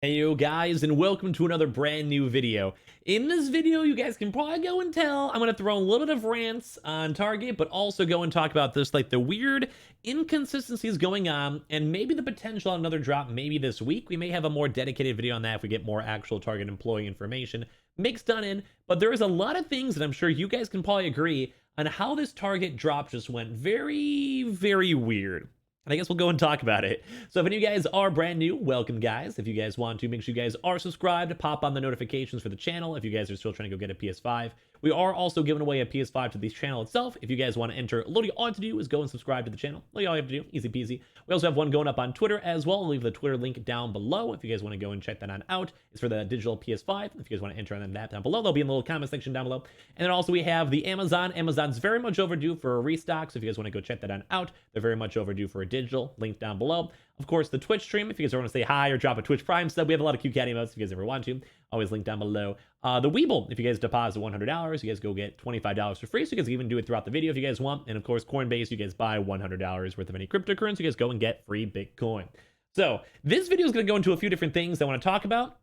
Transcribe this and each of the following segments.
Hey yo guys, and welcome to another brand new video. In this video, you guys can probably go and tell I'm gonna throw a little bit of rants on Target, but also go and talk about this, like the weird inconsistencies going on, and maybe the potential on another drop maybe this week. We may have a more dedicated video on that if we get more actual Target employee information mixed on in, but there is a lot of things that I'm sure you guys can probably agree on how this Target drop just went very, very weird. And I guess we'll go and talk about it. So if any of you guys are brand new, welcome guys. If you guys want to, make sure you guys are subscribed, pop on the notifications for the channel if you guys are still trying to go get a PS5. We are also giving away a PS5 to the channel itself. If you guys want to enter, literally all you have to do is go and subscribe to the channel. Literally all you have to do, easy peasy. We also have one going up on Twitter as well. I'll leave the Twitter link down below if you guys want to go and check that on out. It's for the digital PS5. If you guys want to enter on that down below, they'll be in the little comment section down below. And then also we have the Amazon. Amazon's very much overdue for a restock, so if you guys want to go check that on out, they're very much overdue for a digital. Link down below. Of course, the Twitch stream, if you guys want to say hi or drop a Twitch Prime sub, we have a lot of cute cat emotes if you guys ever want to. Always link down below. The Weeble, if you guys deposit $100, you guys go get $25 for free, so you guys can even do it throughout the video if you guys want. And of course, Coinbase, you guys buy $100 worth of any cryptocurrency, you guys go and get free Bitcoin. So this video is going to go into a few different things I want to talk about.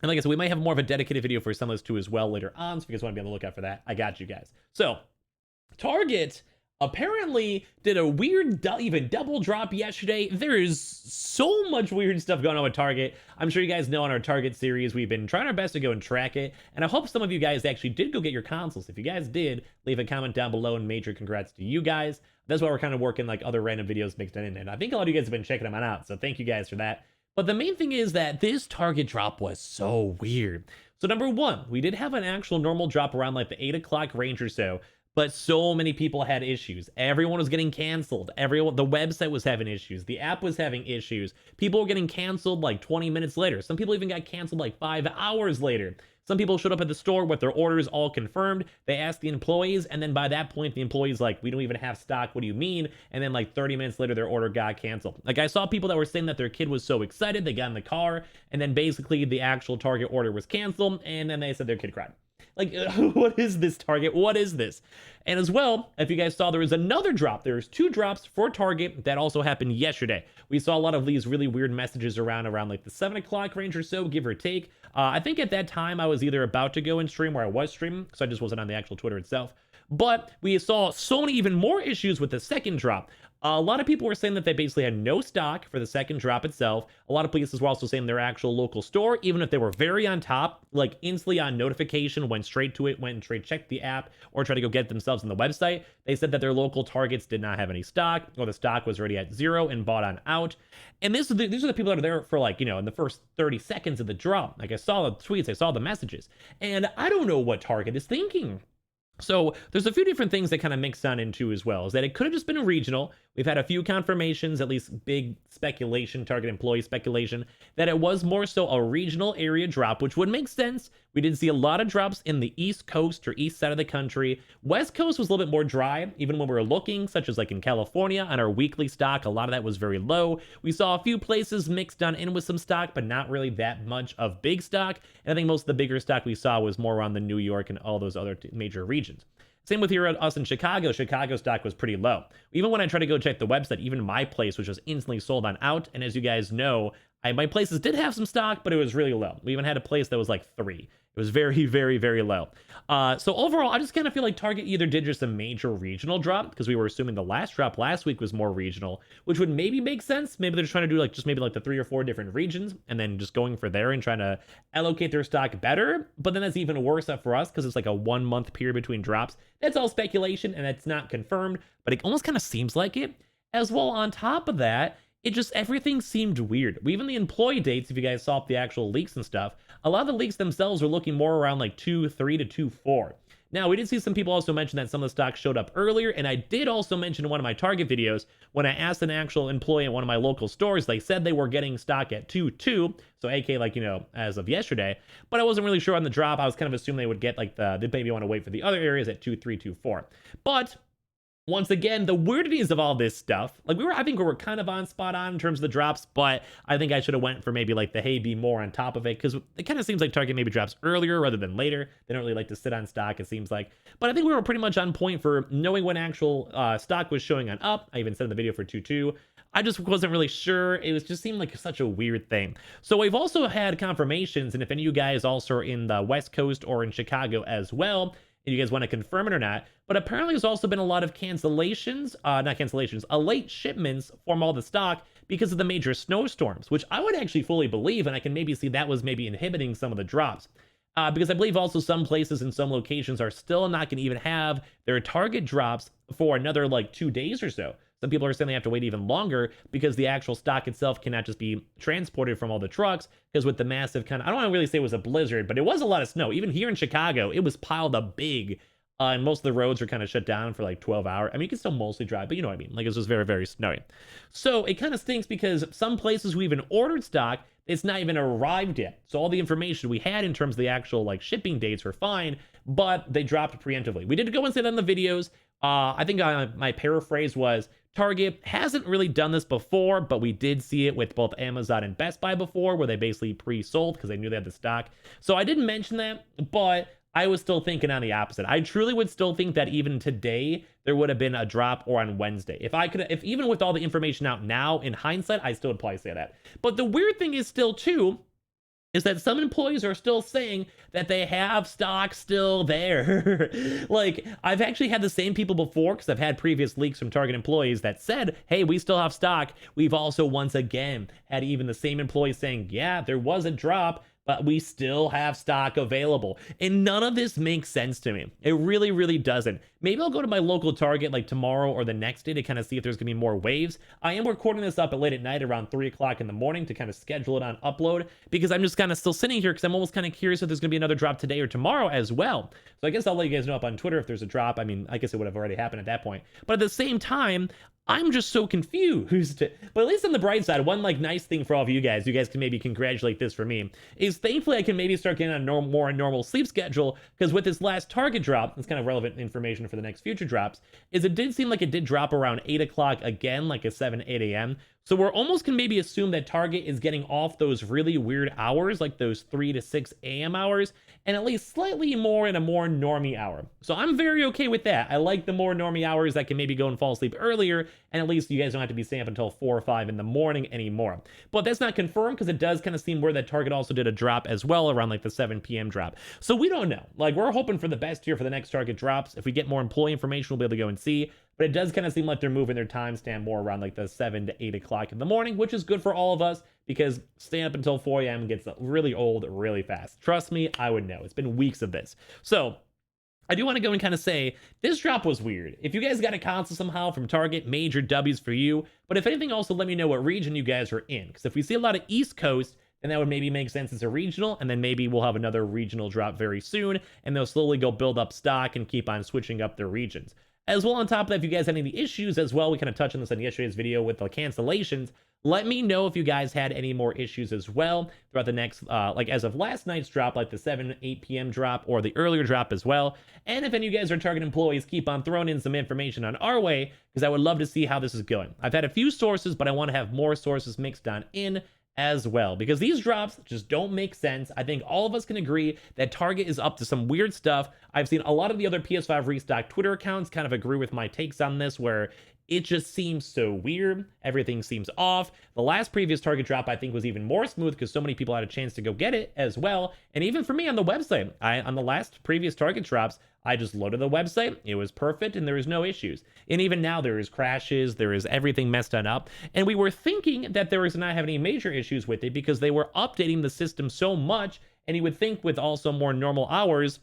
And like I said, we might have more of a dedicated video for some of this too as well later on, so if you guys want to be on the lookout for that, I got you guys. So, Target apparently did a weird even double drop yesterday. There is so much weird stuff going on with Target. I'm sure you guys know on our Target series, we've been trying our best to go and track it. And I hope some of you guys actually did go get your consoles. If you guys did, leave a comment down below and major congrats to you guys. That's why we're kind of working like other random videos mixed in. And I think a lot of you guys have been checking them out. So thank you guys for that. But the main thing is that this Target drop was so weird. So number one, we did have an actual normal drop around like the 8 o'clock range or so. But so many people had issues. Everyone was getting canceled. The website was having issues. The app was having issues. People were getting canceled like 20 minutes later. Some people even got canceled like 5 hours later. Some people showed up at the store with their orders all confirmed. They asked the employees, and then by that point, the employees like, we don't even have stock. What do you mean? And then like 30 minutes later, their order got canceled. Like I saw people that were saying that their kid was so excited, they got in the car, and then basically the actual Target order was canceled, and then they said their kid cried. Like, what is this, Target? What is this? And as well, if you guys saw, there was another drop. There's 2 drops for Target that also happened yesterday. We saw a lot of these really weird messages around like the 7 o'clock range or so, give or take. I think at that time I was either about to go and stream or I was streaming, so I just wasn't on the actual Twitter itself. But we saw Sony even more issues with the second drop. A lot of people were saying that they basically had no stock for the second drop itself. A lot of places were also saying their actual local store, even if they were very on top, like instantly on notification, went straight to it, went and straight checked the app, or tried to go get it themselves on the website. They said that their local Targets did not have any stock, or the stock was already at 0 and bought on out. And these are the people that are there for like, in the first 30 seconds of the drop. Like I saw the tweets, I saw the messages, and I don't know what Target is thinking. So there's a few different things that kind of mix on into as well, is that it could have just been regional. We've had a few confirmations, at least big speculation, Target employee speculation, that it was more so a regional area drop, which would make sense. We did see a lot of drops in the East Coast or east side of the country. West Coast was a little bit more dry, even when we were looking, such as like in California on our weekly stock, a lot of that was very low. We saw a few places mixed on in with some stock, but not really that much of big stock. And I think most of the bigger stock we saw was more around the New York and all those other major regions. Same with here at us in Chicago. Chicago stock was pretty low. Even when I tried to go check the website, even my place was just instantly sold on out. And as you guys know, my places did have some stock, but it was really low. We even had a place that was like 3. It was very, very, very low. So overall, I just kind of feel like Target either did just a major regional drop, because we were assuming the last drop last week was more regional, which would maybe make sense. Maybe they're just trying to do like just maybe like the 3 or 4 different regions and then just going for there and trying to allocate their stock better. But then that's even worse for us because it's like a 1-month period between drops. That's all speculation and that's not confirmed, but it almost kind of seems like it. As well, on top of that, it just, everything seemed weird. Even the employee dates, if you guys saw the actual leaks and stuff, a lot of the leaks themselves are looking more around like 2-3 to 2-4. Now, we did see some people also mention that some of the stocks showed up earlier, and I did also mention in one of my Target videos, when I asked an actual employee at one of my local stores, they said they were getting stock at 2-2, so AK like, as of yesterday, but I wasn't really sure on the drop. I was kind of assuming they would get like they maybe want to wait for the other areas at 2-3, 2-4. But once again, the weirdities of all this stuff, like I think we were kind of on spot on in terms of the drops, but I think I should have went for maybe like the hey, be more on top of it, because it kind of seems like Target maybe drops earlier rather than later. They don't really like to sit on stock, it seems like. But I think we were pretty much on point for knowing when actual stock was showing on up. I even said in the video for 2.2. I just wasn't really sure. It was just seemed like such a weird thing. So we've also had confirmations, and if any of you guys also are in the West Coast or in Chicago as well, and you guys want to confirm it or not, but apparently there's also been a lot of cancellations, not cancellations, late shipments from all the stock because of the major snowstorms, which I would actually fully believe, and I can maybe see that was maybe inhibiting some of the drops. Because I believe also some places and some locations are still not going to even have their Target drops for another like 2 days or so. Some people are saying they have to wait even longer because the actual stock itself cannot just be transported from all the trucks, because with the massive kind of, I don't want to really say it was a blizzard, but it was a lot of snow. Even here in Chicago, it was piled up big, and most of the roads were kind of shut down for like 12 hours. I mean, you can still mostly drive, but you know what I mean. Like, it was just very, very snowy. So it kind of stinks because some places we even ordered stock, it's not even arrived yet. So all the information we had in terms of the actual like shipping dates were fine, but they dropped preemptively. We did go and say that in the videos. I think my paraphrase was, Target hasn't really done this before, but we did see it with both Amazon and Best Buy before, where they basically pre-sold because they knew they had the stock. So I didn't mention that, but I was still thinking on the opposite. I truly would still think that even today there would have been a drop, or on Wednesday. If even with all the information out now, in hindsight, I still would probably say that. But the weird thing is still too, is that some employees are still saying that they have stock still there. Like, I've actually had the same people before, because I've had previous leaks from Target employees that said, hey, we still have stock. We've also once again had even the same employees saying, yeah, there was a drop, but we still have stock available. And none of this makes sense to me. It really, really doesn't. Maybe I'll go to my local Target like tomorrow or the next day to kind of see if there's gonna be more waves. I am recording this up at late at night around 3 o'clock in the morning to kind of schedule it on upload, because I'm just kind of still sitting here because I'm almost kind of curious if there's gonna be another drop today or tomorrow as well. So I guess I'll let you guys know up on Twitter if there's a drop. I mean, I guess it would have already happened at that point. But at the same time, I'm just so confused. But at least on the bright side, one like nice thing for all of you guys can maybe congratulate this for me, is thankfully I can maybe start getting on a more normal sleep schedule, because with this last Target drop, it's kind of relevant information for the next future drops, is it did seem like it did drop around 8 o'clock again, like a 8 a.m. So we're almost can maybe assume that Target is getting off those really weird hours, like those 3 to 6 a.m. hours, and at least slightly more in a more normie hour. So I'm very okay with that. I like the more normie hours that can maybe go and fall asleep earlier, and at least you guys don't have to be staying up until 4 or 5 in the morning anymore. But that's not confirmed, because it does kind of seem where that Target also did a drop as well around like the 7 p.m. drop. So we don't know. Like, we're hoping for the best here for the next Target drops. If we get more employee information, we'll be able to go and see. But it does kind of seem like they're moving their timestamp more around like the 7 to 8 o'clock in the morning, which is good for all of us, because staying up until 4 a.m. gets really old really fast. Trust me, I would know. It's been weeks of this. So I do want to go and kind of say, this drop was weird. If you guys got a console somehow from Target, major W's for you. But if anything, also let me know what region you guys are in. Because if we see a lot of East Coast, then that would maybe make sense as a regional, and then maybe we'll have another regional drop very soon, and they'll slowly go build up stock and keep on switching up their regions. As well, on top of that, if you guys had any issues as well, we kind of touched on this in yesterday's video with the cancellations. Let me know if you guys had any more issues as well throughout the next, like as of last night's drop, like the 7, 8 p.m. drop, or the earlier drop as well. And if any of you guys are Target employees, keep on throwing in some information on our way, because I would love to see how this is going. I've had a few sources, but I want to have more sources mixed on in as well, because these drops just don't make sense. I think all of us can agree that Target is up to some weird stuff. I've seen a lot of the other PS5 Restock Twitter accounts kind of agree with my takes on this, where it just seems so weird. Everything seems off. The last previous Target drop, I think, was even more smooth because so many people had a chance to go get it as well. And even for me on the website, on the last previous Target drops, I just loaded the website. It was perfect and there was no issues. And even now there is crashes, there is everything messed up. And we were thinking that there was not have any major issues with it because they were updating the system so much. And you would think with also more normal hours,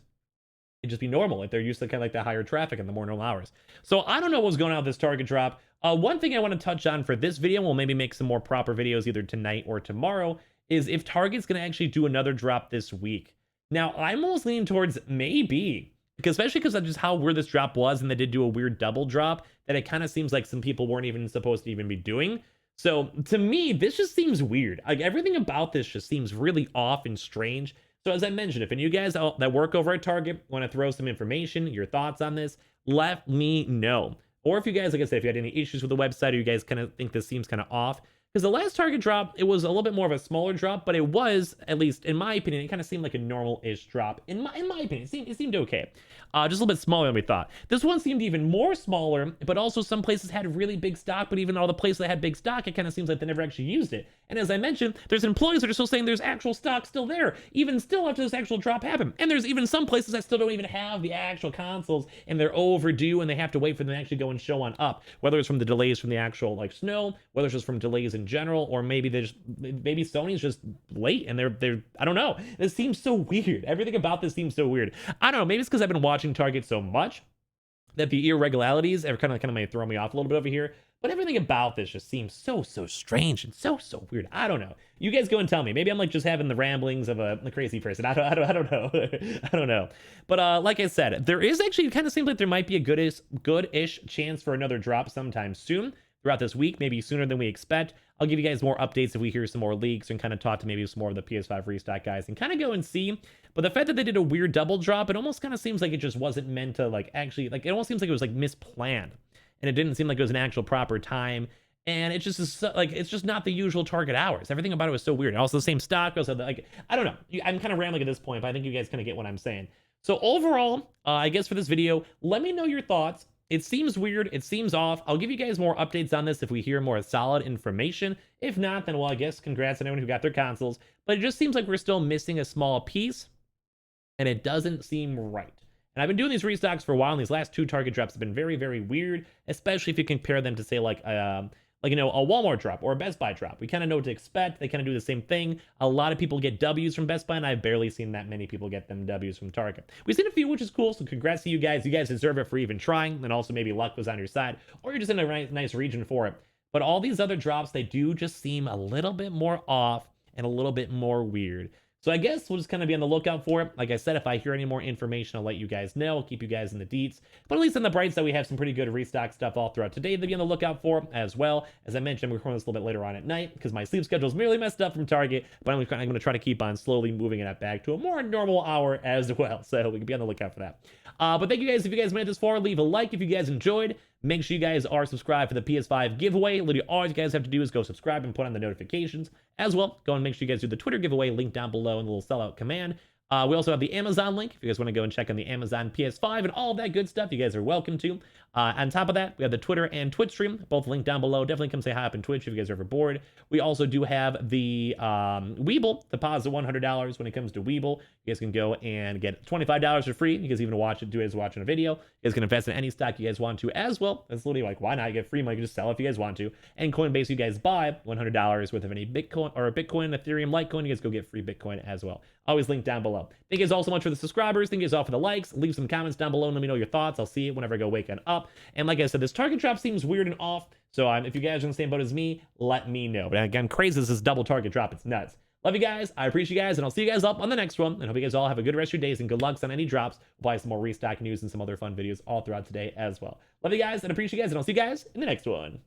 it'd just be normal if they're used to kind of like the higher traffic and the more normal hours. So I don't know what's going on with this Target drop. One thing I want to touch on for this video, we'll maybe make some more proper videos either tonight or tomorrow, is if Target's going to actually do another drop this week. Now, I'm almost leaning towards maybe, especially because of just how weird this drop was, and they did do a weird double drop that it kind of seems like some people weren't even supposed to even be doing. So to me, this just seems weird. Like everything about this just seems really off and strange. So as I mentioned, if any of you guys that work over at Target want to throw some information, your thoughts on this, let me know. or if you guys, like I said, if you had any issues with the website, or you guys kind of think this seems kind of off. Because the last target drop, it was a little bit more of a smaller drop, but it was, at least in my opinion, it kind of seemed like a normal-ish drop. In my opinion, it seemed okay. Just a little bit smaller than we thought. This one seemed even more smaller, but also some places had really big stock, but even all the places that had big stock, it kind of seems like they never actually used it. And as I mentioned, there's employees that are still saying there's actual stock still there, even still after this actual drop happened. And there's even some places that still don't even have the actual consoles, and they're overdue, and they have to wait for them to actually go and show on up, whether it's from the delays from the actual like snow, whether it's just from delays in general, or maybe maybe Sony's just late and they're I don't know. This seems so weird. Everything about this seems so weird. I don't know. Maybe it's because I've been watching Target so much that the irregularities are kind of might throw me off a little bit over here. But everything about this just seems so strange and so weird. I don't know. You guys go and tell me. Maybe I'm like just having the ramblings of a crazy person. I don't know. I don't know. But like I said, there is actually, it kind of seems like there might be a good-ish chance for another drop sometime soon throughout this week, maybe sooner than we expect. I'll give you guys more updates if we hear some more leaks and kind of talk to maybe some more of the PS5 Restock guys and kind of go and see. But the fact that they did a weird double drop, it almost kind of seems like it just wasn't meant to like actually, like it almost seems like it was like misplanned. And it didn't seem like it was an actual proper time. And it's just like, it's just not the usual target hours. Everything about it was so weird. And also the same stock. Also, like, I don't know. I'm kind of rambling at this point, but I think you guys kind of get what I'm saying. So overall, I guess for this video, let me know your thoughts. It seems weird. It seems off. I'll give you guys more updates on this if we hear more solid information. If not, then, well, I guess congrats on everyone who got their consoles. But it just seems like we're still missing a small piece, and it doesn't seem right. And I've been doing these restocks for a while, and these last two target drops have been very weird, especially if you compare them to, say, like you know, a Walmart drop or a Best Buy drop. We kind of know what to expect. They kind of do the same thing. A lot of people get W's from Best Buy, and I've barely seen that many people get them W's from Target. We've seen a few, which is cool, so congrats to you guys. You guys deserve it for even trying, and also maybe luck was on your side, or you're just in a nice region for it. But all these other drops, they do just seem a little bit more off and a little bit more weird. So I guess we'll just kind of be on the lookout for it. Like I said, if I hear any more information, I'll let you guys know. I'll keep you guys in the deets. But at least on the bright side, we have some pretty good restock stuff all throughout today to be on the lookout for as well. As I mentioned, I'm recording this a little bit later on at night because my sleep schedule is merely messed up from Target. But I'm going to try to keep on slowly moving it back to a more normal hour as well. So we can be on the lookout for that. But thank you guys. If you guys made it this far, leave a like if you guys enjoyed. Make sure you guys are subscribed for the PS5 giveaway. Literally, all you guys have to do is go subscribe and put on the notifications. As well, go and make sure you guys do the Twitter giveaway, link down below in the little sellout command. We also have the Amazon link if you guys want to go and check on the Amazon PS5 and all of that good stuff. You guys are welcome to. On top of that, we have the Twitter and Twitch stream, both linked down below. Definitely come say hi up in Twitch if you guys are ever bored. We also do have the Weeble deposit $100 when it comes to Weeble. You guys can go and get $25 for free. You guys even watch it, do as watching a video. You guys can invest in any stock you guys want to as well. That's literally like, why not get free money? You can just sell if you guys want to. And Coinbase, you guys buy $100 worth of any Bitcoin or Bitcoin, Ethereum, Litecoin. You guys go get free Bitcoin as well. Always linked down below. Thank you guys all so much for the subscribers. Thank you guys all for the likes. Leave some comments down below and let me know your thoughts. I'll see it whenever I go waking up. And like I said, this target drop seems weird and off. So if you guys are in the same boat as me, let me know. But again, crazy this double target drop. It's nuts. Love you guys. I appreciate you guys. And I'll see you guys up on the next one. And hope you guys all have a good rest of your days and good lucks on any drops. We'll buy some more restock news and some other fun videos all throughout today as well. Love you guys and appreciate you guys. And I'll see you guys in the next one.